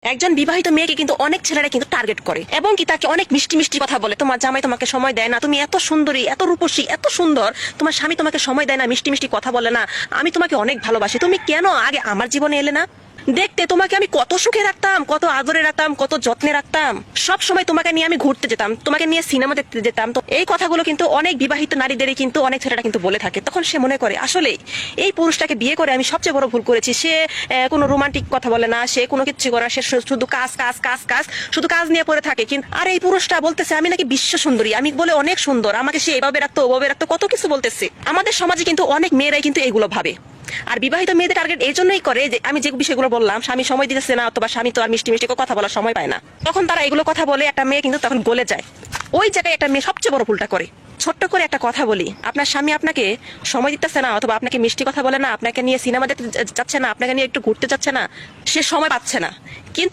একজন বিবাহিত মেয়েকে কিন্তু অনেক ছেলেরা কিন্তু টার্গেট করে এবং কি তাকে অনেক মিষ্টি মিষ্টি কথা বলে, তোমার জামাই তোমাকে সময় দেয় না, তুমি এত সুন্দরী এত রূপসী এত সুন্দর, তোমার স্বামী তোমাকে সময় দেয় না, মিষ্টি মিষ্টি কথা বলে না, আমি তোমাকে অনেক ভালোবাসি, তুমি কেন আগে আমার জীবনে এলে না? দেখতে তোমাকে আমি কত সুখে রাখতাম, কত আদরে রাখতাম, কত যত্নে রাখতাম, সব সময় তোমাকে নিয়ে আমি ঘুরতে যেতাম, তোমাকে নিয়ে সিনেমা দেখতে যেতাম। তো এই কথাগুলো কিন্তু অনেক বিবাহিত নারীদেরই কিন্তু অনেক ছেলেরা কিন্তু বলে থাকে। তখন সে মনে করে আসলে এই পুরুষটাকে বিয়ে করে আমি সবচেয়ে বড় ভুল করেছি। সে কোনো রোমান্টিক কথা বলে না, সে কোনো কিছু করে না, সে শুধু কাজ কাজ কাজ কাজ, শুধু কাজ নিয়ে পড়ে থাকে। কিন্তু আর এই পুরুষটা বলতেছে আমি নাকি বিশ্ব সুন্দরী, আমি বলে অনেক সুন্দর, আমাকে সে এভাবে রাখতো ওভাবে রাখতো, কত কিছু বলতেছে। আমাদের সমাজে কিন্তু অনেক মেয়েরাই কিন্তু এগুলো ভাবে। আর বিবাহিত মেয়েদের টার্গেট এই জন্যই করে যে আমি যে বিষয়গুলো বললাম, স্বামী সময় দিতেছে না অথবা স্বামী তো আর মিষ্টি মিষ্টি কথা বলার সময় পায় না, তখন তারা এগুলো কথা বলে একটা মেয়ে কিন্তু তখন গলে যায়। ওই জায়গায় একটা মেয়ে সবচেয়ে বড় ভুলটা করে। ছোট্ট করে একটা কথা বলি, আপনার স্বামী আপনাকে সময় দিতেছে না অথবা আপনাকে মিষ্টি কথা বলে না, আপনাকে নিয়ে সিনেমা দেখতে যাচ্ছে না, আপনাকে নিয়ে একটু ঘুরতে যাচ্ছে না, সে সময় পাচ্ছে না, কিন্তু